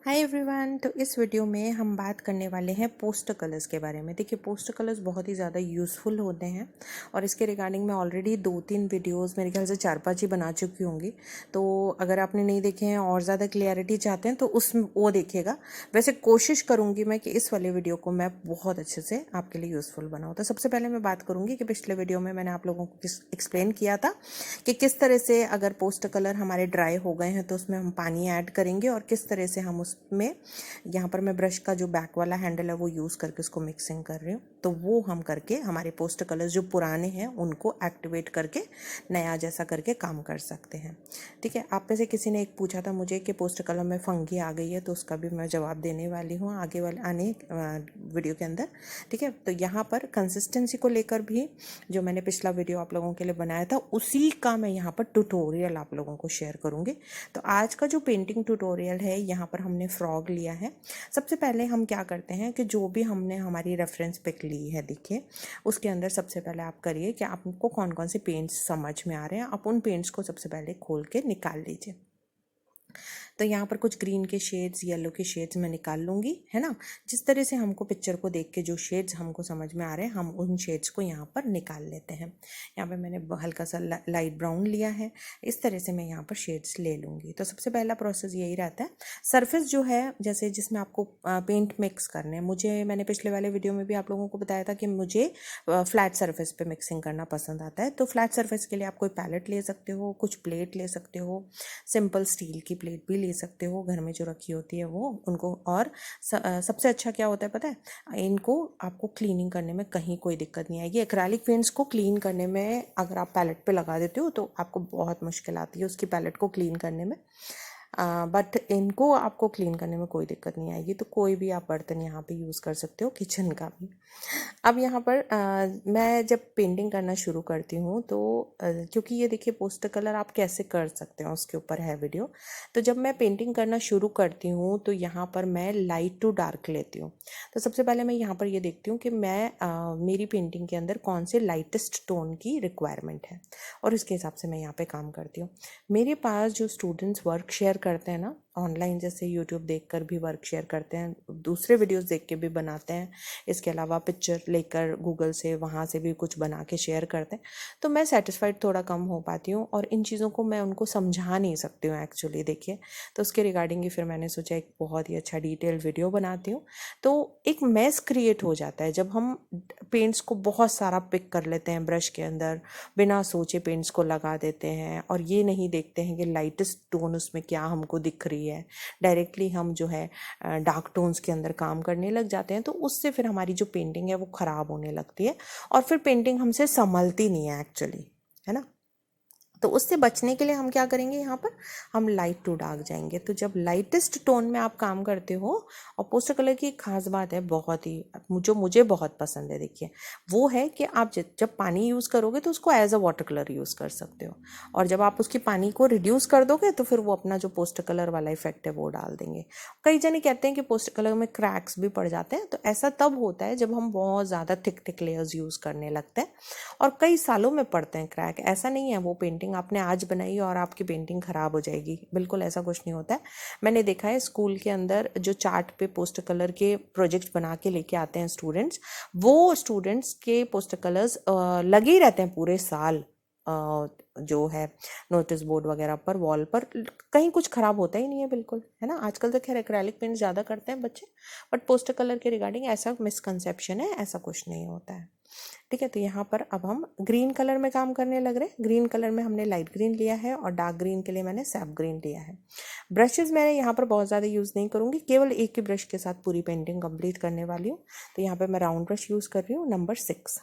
Hi everyone. तो इस video में हम बात करने वाले हैं पोस्टर कलर्स के बारे में। देखिए, पोस्टर कलर्स बहुत ही ज़्यादा यूज़फुल होते हैं और इसके रिगार्डिंग मैं ऑलरेडी 2-3 वीडियोस मेरे ख्याल से 4-5 ही बना चुकी होंगी। तो अगर आपने नहीं देखे हैं और ज़्यादा क्लियरिटी चाहते हैं तो वो देखिएगा। वैसे कोशिश करूँगी मैं कि इस वाले वीडियो को मैं बहुत अच्छे से आपके लिए यूज़फुल बनाऊँ। तो सबसे पहले मैं बात करूँगी कि पिछले वीडियो में मैंने आप लोगों को एक्सप्लेन किया था कि किस तरह से अगर पोस्टर कलर हमारे ड्राई हो गए हैं तो उसमें हम पानी ऐड करेंगे और किस तरह से हम उसमें यहाँ पर मैं ब्रश का जो बैक वाला हैंडल है वो यूज़ करके उसको मिक्सिंग कर रही हूँ। तो वो हम करके हमारे पोस्टर कलर्स जो पुराने हैं उनको एक्टिवेट करके नया जैसा करके काम कर सकते हैं। ठीक है, आप में से किसी ने एक पूछा था मुझे कि पोस्टर कलर में फंगी आ गई है, तो उसका भी मैं जवाब देने वाली हूँ आगे वाले आने वीडियो के अंदर। ठीक है, तो यहाँ पर कंसिस्टेंसी को लेकर भी जो मैंने पिछला वीडियो आप लोगों के लिए बनाया था उसी का मैं यहाँ पर ट्यूटोरियल आप लोगों को शेयर करूँगी। तो आज का जो पेंटिंग ट्यूटोरियल है, यहाँ पर हमने फ्रॉग लिया है। सबसे पहले हम क्या करते हैं कि जो भी हमने हमारी रेफरेंस पिक ली है, देखिए उसके अंदर सबसे पहले आप करिए कि आपको कौन कौन से पेंट्स समझ में आ रहे हैं, आप उन पेंट्स को सबसे पहले खोल के निकाल लीजिए। तो यहाँ पर कुछ ग्रीन के शेड्स, येलो के शेड्स मैं निकाल लूँगी, है ना। जिस तरह से हमको पिक्चर को देख के जो शेड्स हमको समझ में आ रहे हैं हम उन शेड्स को यहाँ पर निकाल लेते हैं। यहाँ पे मैंने हल्का सा लाइट ब्राउन लिया है, इस तरह से मैं यहाँ पर शेड्स ले लूँगी। तो सबसे पहला प्रोसेस यही रहता है। सरफेस जो है जैसे जिसमें आपको पेंट मिक्स करने हैं, मैंने पिछले वाले वीडियो में भी आप लोगों को बताया था कि मुझे फ्लैट सरफेस पे मिक्सिंग करना पसंद आता है। तो फ्लैट सरफेस के लिए आप कोई पैलेट ले सकते हो, कुछ प्लेट ले सकते हो, सिंपल स्टील की प्लेट भी ले सकते हो, घर में जो रखी होती है वो उनको। और सबसे अच्छा क्या होता है पता है, इनको आपको क्लीनिंग करने में कहीं कोई दिक्कत नहीं आएगी। एक्रेलिक पेंट्स को क्लीन करने में अगर आप पैलेट पे लगा देते हो तो आपको बहुत मुश्किल आती है उसकी पैलेट को क्लीन करने में, बट इनको आपको क्लीन करने में कोई दिक्कत नहीं आएगी। तो कोई भी आप बर्तन यहाँ पे यूज़ कर सकते हो, किचन का भी। अब यहाँ पर मैं जब पेंटिंग करना शुरू करती हूँ तो क्योंकि ये देखिए पोस्टर कलर आप कैसे कर सकते हो उसके ऊपर है वीडियो। तो जब मैं पेंटिंग करना शुरू करती हूँ तो यहाँ पर मैं लाइट टू डार्क लेती हूँ। तो सबसे पहले मैं यहाँ पर ये देखती हूँ कि मेरी पेंटिंग के अंदर कौन से लाइटेस्ट टोन की रिक्वायरमेंट है और उसके हिसाब से मैं यहाँ पे काम करती हूँ। मेरे पास जो स्टूडेंट्स वर्क शेयर करते हैं ना ऑनलाइन, जैसे यूट्यूब देखकर भी वर्क शेयर करते हैं, दूसरे वीडियोस देख के भी बनाते हैं, इसके अलावा पिक्चर लेकर गूगल से वहाँ से भी कुछ बना के शेयर करते हैं, तो मैं सेटिस्फाइड थोड़ा कम हो पाती हूँ और इन चीज़ों को मैं उनको समझा नहीं सकती हूँ एक्चुअली। देखिए, तो उसके रिगार्डिंग ही फिर मैंने सोचा एक बहुत ही अच्छा डिटेल वीडियो बनाती हूँ। तो एक मैस क्रिएट हो जाता है जब हम पेंट्स को बहुत सारा पिक कर लेते हैं ब्रश के अंदर, बिना सोचे पेंट्स को लगा देते हैं और ये नहीं देखते हैं कि लाइटेस्ट टोन उसमें क्या हमको दिख रही है। डायरेक्टली हम जो है डार्क टोन्स के अंदर काम करने लग जाते हैं, तो उससे फिर हमारी जो पेंटिंग है वो ख़राब होने लगती है और फिर पेंटिंग हमसे संभलती नहीं है एक्चुअली, है ना। तो उससे बचने के लिए हम क्या करेंगे, यहाँ पर हम लाइट टू डार्क जाएंगे। तो जब लाइटेस्ट टोन में आप काम करते हो, और पोस्टर कलर की एक खास बात है बहुत ही जो मुझे बहुत पसंद है, देखिए वो है कि आप जब पानी यूज़ करोगे तो उसको as a water colour use कर सकते हो, और जब आप उसकी पानी को रिड्यूस कर दोगे तो फिर वो अपना जो पोस्टर कलर वाला इफेक्ट है वो डाल देंगे। कई जने कहते हैं कि पोस्टर कलर में क्रैक्स भी पड़ जाते हैं, तो ऐसा तब होता है जब हम बहुत ज़्यादा थिक लेयर्स यूज़ करने लगते हैं और कई सालों में पड़ते हैं क्रैक। ऐसा नहीं है वो पेंटिंग आपने आज बनाई और आपकी पेंटिंग ख़राब हो जाएगी, बिल्कुल ऐसा कुछ नहीं होता है। मैंने देखा है स्कूल के अंदर जो चार्ट पे पोस्टर कलर के प्रोजेक्ट्स बना के लेके आते हैं स्टूडेंट्स, वो स्टूडेंट्स के पोस्टर कलर्स लगे ही रहते हैं पूरे साल। जो है नोटिस बोर्ड वगैरह पर, वॉल पर, कहीं कुछ ख़राब होता ही नहीं है बिल्कुल, है ना। आजकल तो खैर एक्रेलिक पेंट ज़्यादा करते हैं बच्चे, बट पोस्टर कलर के रिगार्डिंग ऐसा मिसकंसेप्शन है, ऐसा कुछ नहीं होता है। ठीक है, तो यहाँ पर अब हम ग्रीन कलर में काम करने लग रहे हैं। ग्रीन कलर में हमने लाइट ग्रीन लिया है और डार्क ग्रीन के लिए मैंने सैप ग्रीन लिया है। ब्रशेस मैंने यहाँ पर बहुत ज़्यादा यूज़ नहीं करूँगी, केवल एक ही ब्रश के साथ पूरी पेंटिंग कंप्लीट करने वाली हूँ। तो यहाँ पर मैं राउंड ब्रश यूज़ कर रही हूँ, नंबर 6।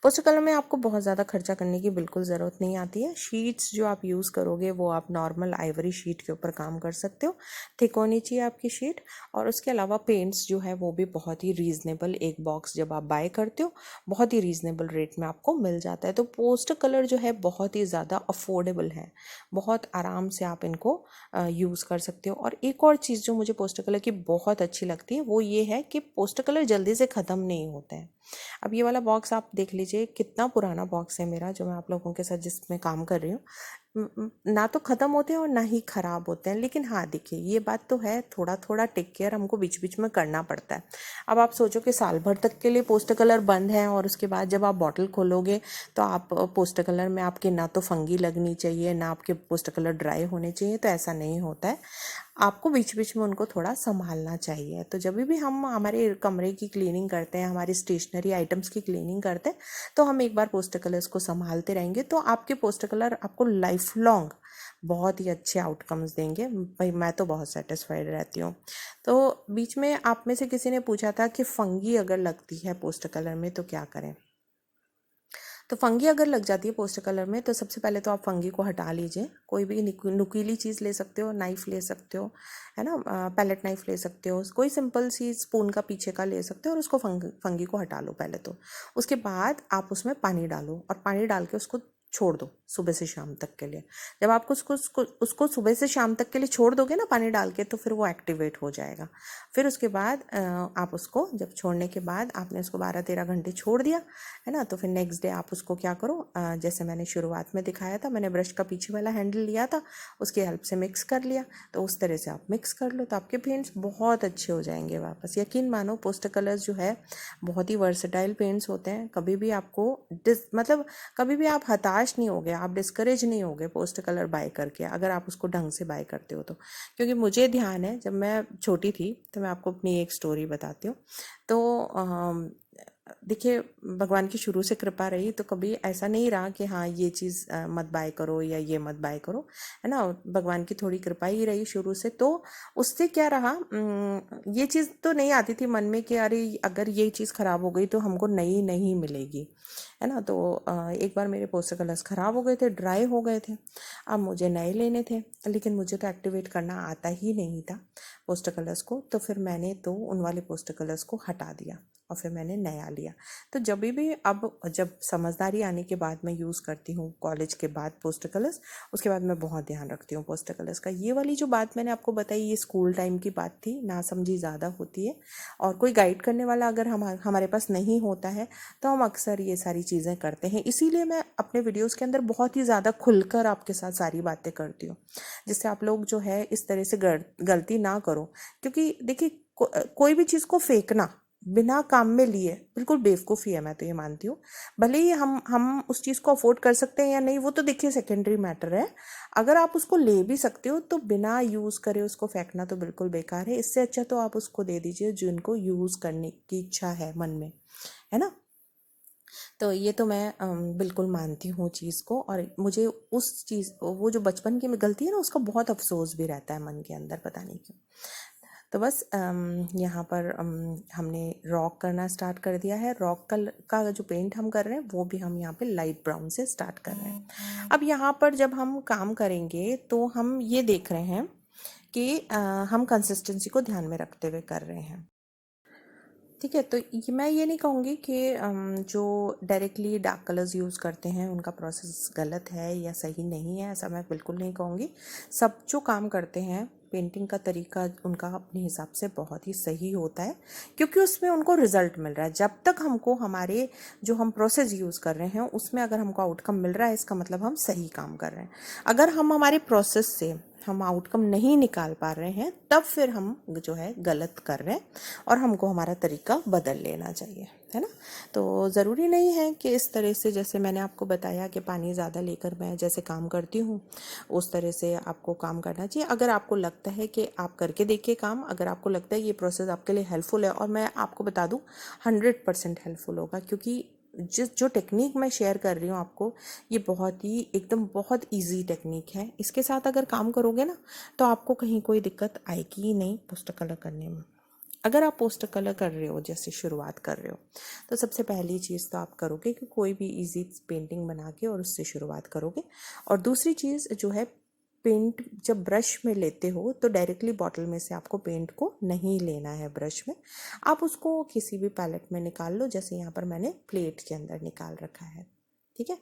पोस्टर कलर में आपको बहुत ज़्यादा खर्चा करने की बिल्कुल ज़रूरत नहीं आती है। शीट्स जो आप यूज़ करोगे वो आप नॉर्मल आइवरी शीट के ऊपर काम कर सकते हो, थिक होनी चाहिए आपकी शीट। और उसके अलावा पेंट्स जो है वो भी बहुत ही रीज़नेबल, एक बॉक्स जब आप बाय करते हो बहुत ही रीज़नेबल रेट में आपको मिल जाता है। तो पोस्टर कलर जो है बहुत ही ज़्यादा अफोर्डेबल है, बहुत आराम से आप इनको यूज़ कर सकते हो। और एक और चीज़ जो मुझे पोस्टर कलर की बहुत अच्छी लगती है वो ये है कि पोस्टर कलर जल्दी से ख़त्म नहीं होते हैं। अब ये वाला बॉक्स आप देख लीजिए कितना पुराना बॉक्स है मेरा, जो मैं आप लोगों के साथ जिसमें काम कर रही हूँ। ना तो ख़त्म होते हैं और ना ही ख़राब होते हैं। लेकिन हाँ देखिए, ये बात तो है, थोड़ा थोड़ा टेक केयर हमको बीच बीच में करना पड़ता है। अब आप सोचो कि साल भर तक के लिए पोस्टर कलर बंद है और उसके बाद जब आप बॉटल खोलोगे तो आप पोस्टर कलर में आपके ना तो फंगी लगनी चाहिए, ना आपके पोस्टर कलर ड्राई होने चाहिए, तो ऐसा नहीं होता है। आपको बीच बीच में उनको थोड़ा संभालना चाहिए। तो जब भी हम हमारे कमरे की क्लीनिंग करते हैं, हमारी स्टेशनरी आइटम्स की क्लीनिंग करते हैं, तो हम एक बार पोस्टर कलर्स को संभालते रहेंगे तो आपके पोस्टर कलर आपको लाइफ लॉन्ग बहुत ही अच्छे आउटकम्स देंगे। भाई मैं तो बहुत सेटिस्फाइड रहती हूँ। तो बीच में आप में से किसी ने पूछा था कि फंगी अगर लगती है पोस्टर कलर में तो क्या करें। तो फंगी अगर लग जाती है पोस्टर कलर में तो सबसे पहले तो आप फंगी को हटा लीजिए। कोई भी नुकीली चीज़ ले सकते हो, नाइफ ले सकते हो, है ना, पैलेट नाइफ ले सकते हो, कोई सिंपल सी स्पून का पीछे का ले सकते हो और उसको फंगी को हटा लो पहले तो। उसके बाद आप उसमें पानी डालो और पानी डाल के उसको छोड़ दो सुबह से शाम तक के लिए। जब आपको उसको सुबह से शाम तक के लिए छोड़ दोगे ना पानी डाल के, तो फिर वो एक्टिवेट हो जाएगा। फिर उसके बाद आप उसको जब छोड़ने के बाद आपने उसको 12-13 घंटे छोड़ दिया, है ना, तो फिर नेक्स्ट डे आप उसको क्या करो, जैसे मैंने शुरुआत में दिखाया था, मैंने ब्रश का पीछे वाला हैंडल लिया था, उसकी हेल्प से मिक्स कर लिया। तो उस तरह से आप मिक्स कर लो तो आपके पेंट्स बहुत अच्छे हो जाएंगे वापस। यकीन मानो पोस्टर कलर्स जो है बहुत ही वर्सेटाइल पेंट्स होते हैं। कभी भी आपको मतलब कभी भी आप हताश नहीं होगे, आप डिस्करेज नहीं होगे पोस्टर कलर बाय करके, अगर आप उसको ढंग से बाय करते हो तो। क्योंकि मुझे ध्यान है जब मैं छोटी थी, तो मैं आपको अपनी एक स्टोरी बताती हूँ। तो देखिए, भगवान की शुरू से कृपा रही तो कभी ऐसा नहीं रहा कि हाँ ये चीज़ मत बाय करो या ये मत बाय करो, है ना। भगवान की थोड़ी कृपा ही रही शुरू से। तो उससे क्या रहा, ये चीज़ तो नहीं आती थी मन में कि अरे अगर ये चीज़ ख़राब हो गई तो हमको नई नहीं मिलेगी, है ना। तो एक बार मेरे पोस्टर कलर्स ख़राब हो गए थे, ड्राई हो गए थे। अब मुझे नए लेने थे, लेकिन मुझे तो एक्टिवेट करना आता ही नहीं था पोस्टर कलर्स को। तो फिर मैंने तो उन वाले पोस्टर कलर्स को हटा दिया और फिर मैंने नया लिया। तो जब भी अब जब समझदारी आने के बाद मैं यूज़ करती हूँ कॉलेज के बाद पोस्टर कलर्स, उसके बाद मैं बहुत ध्यान रखती हूँ पोस्टर कलर्स का। ये वाली जो बात मैंने आपको बताई ये स्कूल टाइम की बात थी, ना समझी ज़्यादा होती है। और कोई गाइड करने वाला अगर हमारे पास नहीं होता है तो हम अक्सर ये सारी चीज़ें करते हैं। इसीलिए मैं अपने वीडियोज़ के अंदर बहुत ही ज़्यादा खुलकर आपके साथ सारी बातें करती हूँ, जिससे आप लोग जो है इस तरह से गलती ना करो। क्योंकि देखिए कोई भी चीज़ को फेंकना बिना काम में लिए बिल्कुल बेवकूफ़ी है, मैं तो ये मानती हूँ। भले ही हम उस चीज़ को अफोर्ड कर सकते हैं या नहीं, वो तो देखिए सेकेंडरी मैटर है। अगर आप उसको ले भी सकते हो तो बिना यूज़ करे उसको फेंकना तो बिल्कुल बेकार है। इससे अच्छा तो आप उसको दे दीजिए जिनको यूज़ करने की इच्छा है मन में, है ना। तो ये तो मैं बिल्कुल मानती हूँ चीज़ को। और मुझे उस चीज़ वो जो बचपन की गलती है ना, उसका बहुत अफसोस भी रहता है मन के अंदर, पता नहीं क्यों। तो बस यहाँ पर हमने रॉक करना स्टार्ट कर दिया है। रॉक का जो पेंट हम कर रहे हैं वो भी हम यहाँ पे लाइट ब्राउन से स्टार्ट कर रहे हैं। अब यहाँ पर जब हम काम करेंगे तो हम ये देख रहे हैं कि हम कंसिस्टेंसी को ध्यान में रखते हुए कर रहे हैं। ठीक है, तो मैं ये नहीं कहूँगी कि जो डायरेक्टली डार्क कलर्स यूज़ करते हैं उनका प्रोसेस गलत है या सही नहीं है, ऐसा मैं बिल्कुल नहीं कहूँगी। सब जो काम करते हैं पेंटिंग का तरीका उनका अपने हिसाब से बहुत ही सही होता है, क्योंकि उसमें उनको रिजल्ट मिल रहा है। जब तक हमको हमारे जो हम प्रोसेस यूज़ कर रहे हैं उसमें अगर हमको आउटकम मिल रहा है, इसका मतलब हम सही काम कर रहे हैं। अगर हम हमारे प्रोसेस से हम आउटकम नहीं निकाल पा रहे हैं, तब फिर हम जो है गलत कर रहे हैं और हमको हमारा तरीका बदल लेना चाहिए, है ना। तो ज़रूरी नहीं है कि इस तरह से जैसे मैंने आपको बताया कि पानी ज़्यादा लेकर मैं जैसे काम करती हूँ उस तरह से आपको काम करना चाहिए। अगर आपको लगता है कि आप करके देखिए काम, अगर आपको लगता है ये प्रोसेस आपके लिए हेल्पफुल है, और मैं आपको बता दूँ 100% हेल्पफुल होगा, क्योंकि जो टेक्निक मैं शेयर कर रही हूँ आपको, ये बहुत ही एकदम बहुत इजी टेक्निक है। इसके साथ अगर काम करोगे ना तो आपको कहीं कोई दिक्कत आएगी ही नहीं पोस्टर कलर करने में। अगर आप पोस्टर कलर कर रहे हो, जैसे शुरुआत कर रहे हो, तो सबसे पहली चीज़ तो आप करोगे कि कोई भी इजी पेंटिंग बना के और उससे शुरुआत करोगे। और दूसरी चीज़ जो है, पेंट जब ब्रश में लेते हो तो डायरेक्टली बॉटल में से आपको पेंट को नहीं लेना है ब्रश में। आप उसको किसी भी पैलेट में निकाल लो, जैसे यहाँ पर मैंने प्लेट के अंदर निकाल रखा है। ठीक है,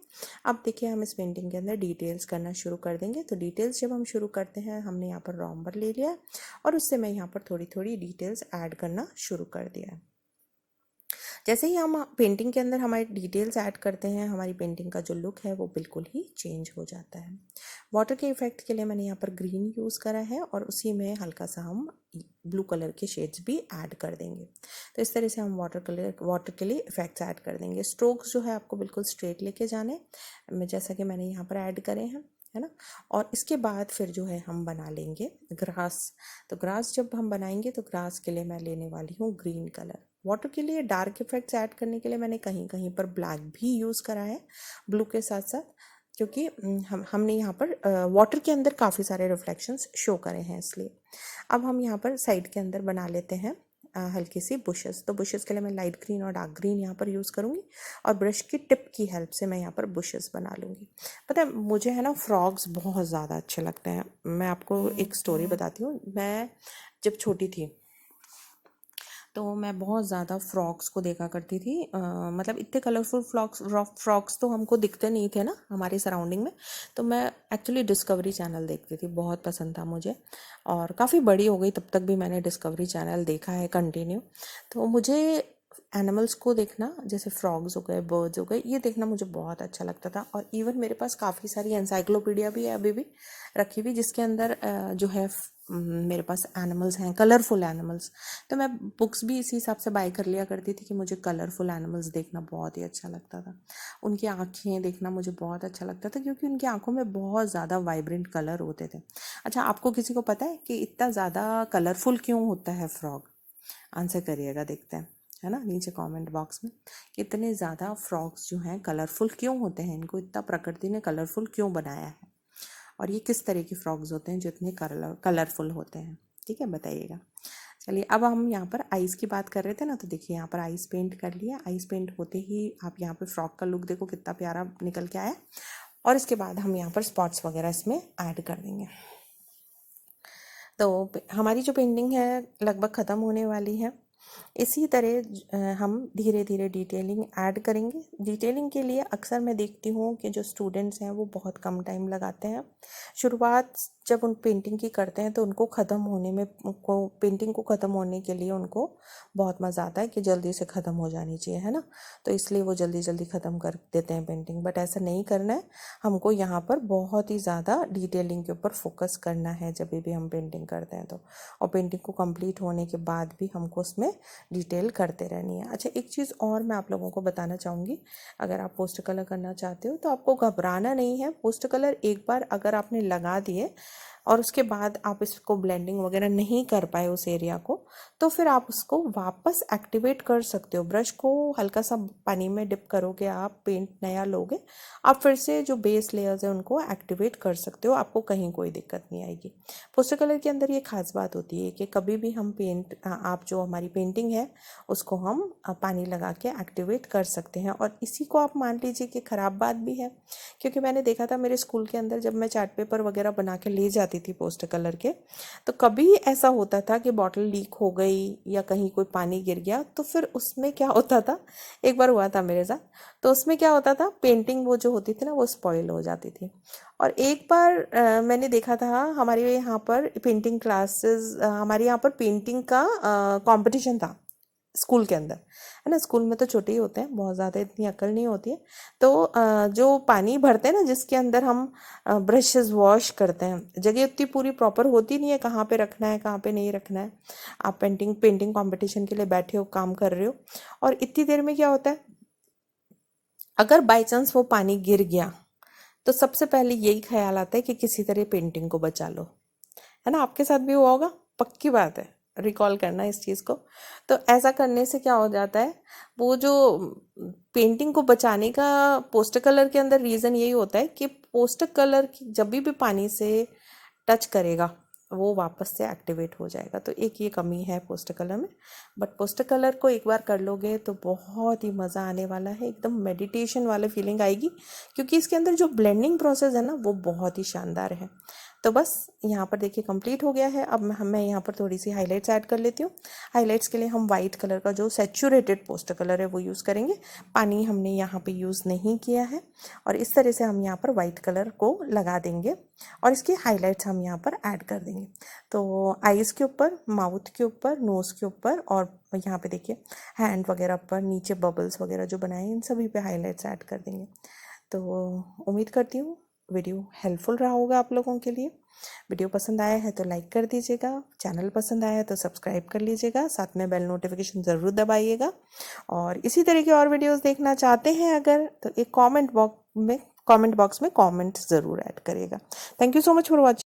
अब देखिए हम इस पेंटिंग के अंदर डिटेल्स करना शुरू कर देंगे। तो डिटेल्स जब हम शुरू करते हैं, हमने यहाँ पर रॉम्बर ले लिया है और उससे मैं यहाँ पर थोड़ी थोड़ी डिटेल्स ऐड करना शुरू कर दिया है। जैसे ही हम पेंटिंग के अंदर हमारी डिटेल्स ऐड करते हैं, हमारी पेंटिंग का जो लुक है वो बिल्कुल ही चेंज हो जाता है। वाटर के इफ़ेक्ट के लिए मैंने यहाँ पर ग्रीन यूज़ करा है और उसी में हल्का सा हम ब्लू कलर के शेड्स भी ऐड कर देंगे। तो इस तरह से हम वाटर के लिए इफ़ेक्ट्स ऐड कर देंगे। स्ट्रोक्स जो है आपको बिल्कुल स्ट्रेट लेके जाने, जैसा कि मैंने यहाँ पर ऐड करे हैं, है ना। और इसके बाद फिर जो है हम बना लेंगे ग्रास। तो ग्रास जब हम बनाएंगे तो ग्रास के लिए मैं लेने वाली हूँ ग्रीन कलर। वाटर के लिए डार्क इफेक्ट्स ऐड करने के लिए मैंने कहीं कहीं पर ब्लैक भी यूज़ करा है ब्लू के साथ साथ, क्योंकि हमने यहाँ पर वाटर के अंदर काफ़ी सारे रिफ्लेक्शंस शो करे हैं इसलिए। अब हम यहाँ पर साइड के अंदर बना लेते हैं हल्की सी बुशेस। तो बुशेस के लिए मैं लाइट ग्रीन और डार्क ग्रीन यहाँ पर यूज़ करूँगी और ब्रश की टिप की हेल्प से मैं यहाँ पर बुशेस बना लूँगी। पता है मुझे है ना फ्रॉग्स बहुत ज़्यादा अच्छे लगते हैं। मैं आपको एक स्टोरी बताती हूँ। मैं जब छोटी थी तो मैं बहुत ज़्यादा फ्रॉक्स को देखा करती थी। मतलब इतने कलरफुल फ्रॉक्स तो हमको दिखते नहीं थे ना हमारे सराउंडिंग में। तो मैं एक्चुअली डिस्कवरी चैनल देखती थी, बहुत पसंद था मुझे। और काफ़ी बड़ी हो गई तब तक भी मैंने डिस्कवरी चैनल देखा है कंटिन्यू। तो मुझे एनिमल्स को देखना, जैसे फ्रॉग्स हो गए, बर्ड्स हो गए, ये देखना मुझे बहुत अच्छा लगता था। और इवन मेरे पास काफ़ी सारी एनसाइक्लोपीडिया भी है अभी भी रखी हुई, जिसके अंदर जो है मेरे पास एनिमल्स हैं, कलरफुल एनिमल्स। तो मैं बुक्स भी इसी हिसाब से बाय कर लिया करती थी कि मुझे कलरफुल एनिमल्स देखना बहुत ही अच्छा लगता था। उनकी आँखें देखना मुझे बहुत अच्छा लगता था, क्योंकि उनकी आँखों में बहुत ज़्यादा वाइब्रेंट कलर होते थे। अच्छा, आपको किसी को पता है कि इतना ज़्यादा कलरफुल क्यों होता है फ्रॉग? आंसर करिएगा, देखते हैं, है ना, नीचे कमेंट बॉक्स में। कितने ज़्यादा फ्रॉग्स जो हैं कलरफुल क्यों होते हैं, इनको इतना प्रकृति ने कलरफुल क्यों बनाया है, और ये किस तरह के फ्रॉग्स होते हैं जो इतने कलरफुल होते हैं? ठीक है, बताइएगा। चलिए, अब हम यहाँ पर आइस की बात कर रहे थे ना, तो देखिए यहाँ पर आइस पेंट कर लिया। आइस पेंट होते ही आप यहाँ पर फ्रॉक का लुक देखो कितना प्यारा निकल के आया। और इसके बाद हम यहाँ पर स्पॉट्स वगैरह इसमें ऐड कर देंगे। तो हमारी जो पेंटिंग है लगभग ख़त्म होने वाली है। इसी तरह हम धीरे धीरे डिटेलिंग ऐड करेंगे। डिटेलिंग के लिए अक्सर मैं देखती हूँ कि जो स्टूडेंट्स हैं वो बहुत कम टाइम लगाते हैं। शुरुआत जब उन पेंटिंग की करते हैं तो उनको ख़त्म होने में पेंटिंग को ख़त्म होने के लिए उनको बहुत मज़ा आता है कि जल्दी से ख़त्म हो जानी चाहिए, है ना। तो इसलिए वो जल्दी जल्दी ख़त्म कर देते हैं पेंटिंग, बट ऐसा नहीं करना है। हमको यहाँ पर बहुत ही ज़्यादा डिटेलिंग के ऊपर फोकस करना है जब भी हम पेंटिंग करते हैं तो। और पेंटिंग को कंप्लीट होने के बाद भी हमको उसमें डिटेल करते रहनी है। अच्छा, एक चीज़ और मैं आप लोगों को बताना चाहूँगी। अगर आप पोस्टर कलर करना चाहते हो तो आपको घबराना नहीं है। पोस्टर कलर एक बार अगर आपने लगा दिए और उसके बाद आप इसको ब्लेंडिंग वगैरह नहीं कर पाए उस एरिया को, तो फिर आप उसको वापस एक्टिवेट कर सकते हो। ब्रश को हल्का सा पानी में डिप करोगे, आप पेंट नया लोगे, आप फिर से जो बेस लेयर्स है उनको एक्टिवेट कर सकते हो। आपको कहीं कोई दिक्कत नहीं आएगी। पोस्टर कलर के अंदर ये खास बात होती है कि कभी भी हम आप जो हमारी पेंटिंग है उसको हम पानी लगा के एक्टिवेट कर सकते हैं। और इसी को आप मान लीजिए कि ख़राब बात भी है, क्योंकि मैंने देखा था मेरे स्कूल के अंदर जब मैं चार्ट पेपर वगैरह बना के ले जाती थी पोस्टर कलर के, तो कभी ऐसा होता था कि बॉटल लीक हो गई या कहीं कोई पानी गिर गया, तो फिर उसमें क्या होता था, एक बार हुआ था मेरे साथ, तो उसमें क्या होता था, पेंटिंग वो जो होती थी ना वो स्पॉइल हो जाती थी। और एक बार मैंने देखा था हमारे यहाँ पर पेंटिंग क्लासेस, हमारे यहाँ पर पेंटिंग का कंपटीशन था स्कूल के अंदर, है ना। स्कूल में तो छोटे ही होते हैं, बहुत ज़्यादा इतनी अक्ल नहीं होती है। तो जो पानी भरते हैं ना जिसके अंदर हम ब्रशेस वॉश करते हैं, जगह उतनी पूरी प्रॉपर होती नहीं है कहाँ पे रखना है कहाँ पे नहीं रखना है। आप पेंटिंग कंपटीशन के लिए बैठे हो, काम कर रहे हो, और इतनी देर में क्या होता है, अगर बाई चांस वो पानी गिर गया तो सबसे पहले यही ख्याल आता है कि किसी तरह पेंटिंग को बचा लो, है ना। आपके साथ भी हुआ होगा, पक्की बात है, रिकॉल करना इस चीज़ को। तो ऐसा करने से क्या हो जाता है, वो जो पेंटिंग को बचाने का पोस्टर कलर के अंदर रीज़न यही होता है कि पोस्टर कलर जब भी पानी से टच करेगा वो वापस से एक्टिवेट हो जाएगा। तो एक ये कमी है पोस्टर कलर में। बट पोस्टर कलर को एक बार कर लोगे तो बहुत ही मज़ा आने वाला है, एकदम मेडिटेशन वाला फीलिंग आएगी, क्योंकि इसके अंदर जो ब्लेंडिंग प्रोसेस है ना वो बहुत ही शानदार है। तो बस यहाँ पर देखिए कंप्लीट हो गया है। अब मैं यहाँ पर थोड़ी सी हाइलाइट्स ऐड कर लेती हूँ। हाइलाइट्स के लिए हम वाइट कलर का जो सैचुरेटेड पोस्टर कलर है वो यूज़ करेंगे। पानी हमने यहाँ पे यूज़ नहीं किया है और इस तरह से हम यहाँ पर वाइट कलर को लगा देंगे और इसकी हाइलाइट्स हम यहाँ पर ऐड कर देंगे। तो आईज़ के ऊपर, माउथ के ऊपर, नोज़ के ऊपर और यहाँ पे देखिए हैंड वगैरह पर नीचे बबल्स वगैरह जो बनाए इन सभी पे हाइलाइट्स ऐड कर देंगे। तो उम्मीद करती हूँ वीडियो हेल्पफुल रहा होगा आप लोगों के लिए। वीडियो पसंद आया है तो लाइक कर दीजिएगा, चैनल पसंद आया है तो सब्सक्राइब कर लीजिएगा, साथ में बेल नोटिफिकेशन ज़रूर दबाइएगा। और इसी तरह के और वीडियोस देखना चाहते हैं अगर, तो एक कमेंट बॉक्स में कमेंट ज़रूर ऐड करिएगा। Thank you so much for watching.